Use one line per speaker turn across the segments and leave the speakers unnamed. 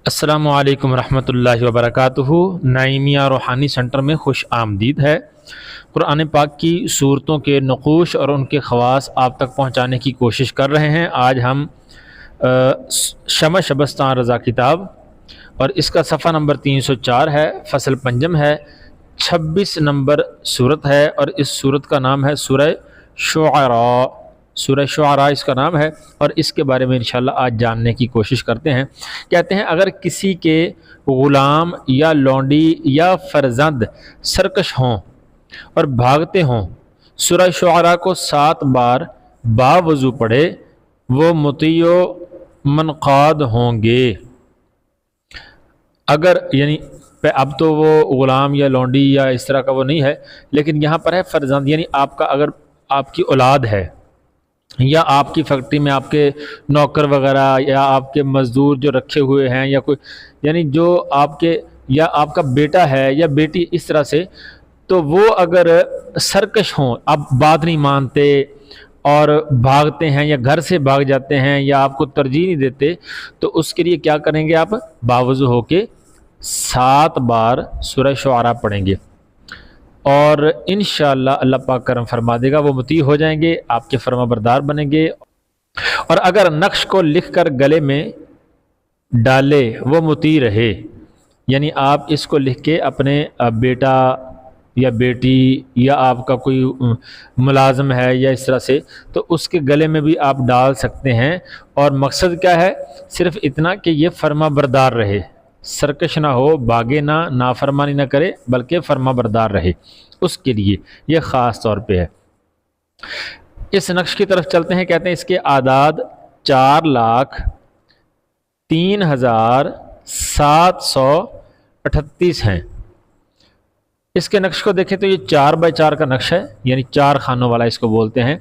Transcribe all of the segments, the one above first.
السلام علیکم ورحمۃ اللہ وبرکاتہ۔ نعیمیہ روحانی سنٹر میں خوش آمدید ہے۔ قرآن پاک کی صورتوں کے نقوش اور ان کے خواص آپ تک پہنچانے کی کوشش کر رہے ہیں۔ آج ہم شمع شبستان رضا کتاب اور اس کا صفحہ نمبر 304 ہے، فصل پنجم ہے، 26 نمبر صورت ہے اور اس صورت کا نام ہے سورہ شعراء۔ سورہ شعراء اس کا نام ہے اور اس کے بارے میں انشاءاللہ آج جاننے کی کوشش کرتے ہیں۔ کہتے ہیں اگر کسی کے غلام یا لونڈی یا فرزند سرکش ہوں اور بھاگتے ہوں، سورہ شعراء کو 7 بار باوضو پڑھے، وہ مطیع و منقاد ہوں گے۔ اگر یعنی اب تو وہ غلام یا لونڈی یا اس طرح کا وہ نہیں ہے، لیکن یہاں پر ہے فرزند، یعنی آپ کا اگر آپ کی اولاد ہے یا آپ کی فیکٹری میں آپ کے نوکر وغیرہ یا آپ کے مزدور جو رکھے ہوئے ہیں یا کوئی یعنی جو آپ کے یا آپ کا بیٹا ہے یا بیٹی اس طرح سے، تو وہ اگر سرکش ہوں، اب بات نہیں مانتے اور بھاگتے ہیں یا گھر سے بھاگ جاتے ہیں یا آپ کو ترجیح نہیں دیتے، تو اس کے لیے کیا کریں گے؟ آپ باوضو ہو کے 7 بار سورہ شعراء پڑھیں گے اور انشاءاللہ اللہ پاک کرم فرما دے گا، وہ مطیع ہو جائیں گے، آپ کے فرما بردار بنیں گے۔ اور اگر نقش کو لکھ کر گلے میں ڈالے وہ مطیع رہے، یعنی آپ اس کو لکھ کے اپنے بیٹا یا بیٹی یا آپ کا کوئی ملازم ہے یا اس طرح سے، تو اس کے گلے میں بھی آپ ڈال سکتے ہیں، اور مقصد کیا ہے؟ صرف اتنا کہ یہ فرما بردار رہے، سرکش نہ ہو، بھاگے نہ، نافرمانی نہ کرے، بلکہ فرما بردار رہے، اس کے لیے یہ خاص طور پہ ہے۔ اس نقش کی طرف چلتے ہیں۔ کہتے ہیں اس کے اعداد 4,03,738 ہیں۔ اس کے نقش کو دیکھیں تو یہ 4x4 کا نقش ہے، یعنی 4 خانوں والا اس کو بولتے ہیں۔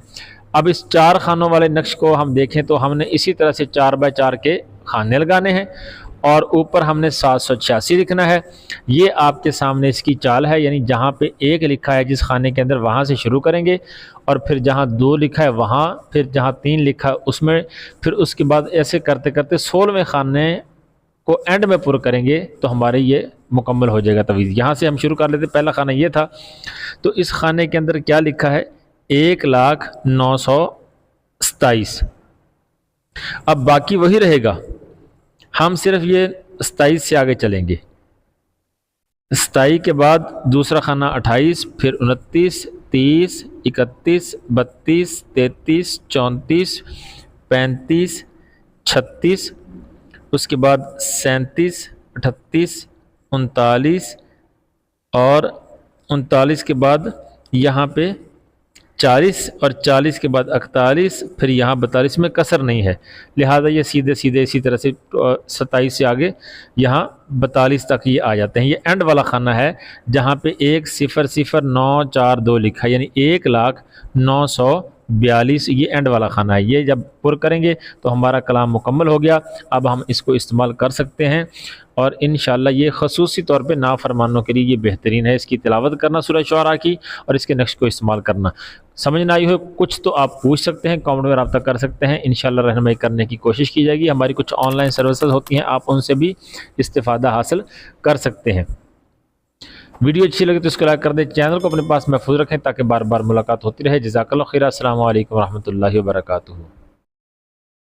اب اس 4 خانوں والے نقش کو ہم دیکھیں تو ہم نے اسی طرح سے 4x4 کے خانے لگانے ہیں اور اوپر ہم نے 786 لکھنا ہے۔ یہ آپ کے سامنے اس کی چال ہے، یعنی جہاں پہ 1 لکھا ہے جس خانے کے اندر وہاں سے شروع کریں گے، اور پھر جہاں 2 لکھا ہے وہاں، پھر جہاں 3 لکھا ہے اس میں، پھر اس کے بعد ایسے کرتے کرتے 16ویں خانے کو اینڈ میں پر کریں گے تو ہمارے یہ مکمل ہو جائے گا تویز۔ یہاں سے ہم شروع کر لیتے، پہلا خانہ یہ تھا، تو اس خانے کے اندر کیا لکھا ہے؟ 1,09,27۔ اب باقی وہی رہے گا، ہم صرف یہ 27 سے آگے چلیں گے۔ 27 کے بعد دوسرا خانہ 28، پھر 29، 30، 31، 32، 33، 34، 35، 36، اس کے بعد 37، 38، 39 اور 39 کے بعد یہاں پہ 40 اور 40 کے بعد 41، پھر یہاں 42 میں کسر نہیں ہے، لہذا یہ سیدھے سیدھے اسی طرح سے 27 سے آگے یہاں 42 تک یہ آ جاتے ہیں۔ یہ اینڈ والا خانہ ہے جہاں پہ 1,00,942 لکھا ہے، یعنی 1,09,42 یہ اینڈ والا خانہ ہے۔ یہ جب پر کریں گے تو ہمارا کلام مکمل ہو گیا، اب ہم اس کو استعمال کر سکتے ہیں، اور انشاءاللہ یہ خصوصی طور پہ نافرمانوں کے لیے یہ بہترین ہے، اس کی تلاوت کرنا سورہ شعراء کی اور اس کے نقش کو استعمال کرنا۔ سمجھ نہ آئی ہو کچھ تو آپ پوچھ سکتے ہیں، کامنٹ میں رابطہ کر سکتے ہیں، انشاءاللہ رہنمائی کرنے کی کوشش کی جائے گی۔ ہماری کچھ آن لائن سروسز ہوتی ہیں، آپ ان سے بھی استفادہ حاصل کر سکتے ہیں۔ ویڈیو اچھی لگے تو اس کو لائک کر دیں، چینل کو اپنے پاس محفوظ رکھیں تاکہ بار بار ملاقات ہوتی رہے۔ جزاک اللہ خیر، السلام علیکم ورحمۃ اللہ وبرکاتہ۔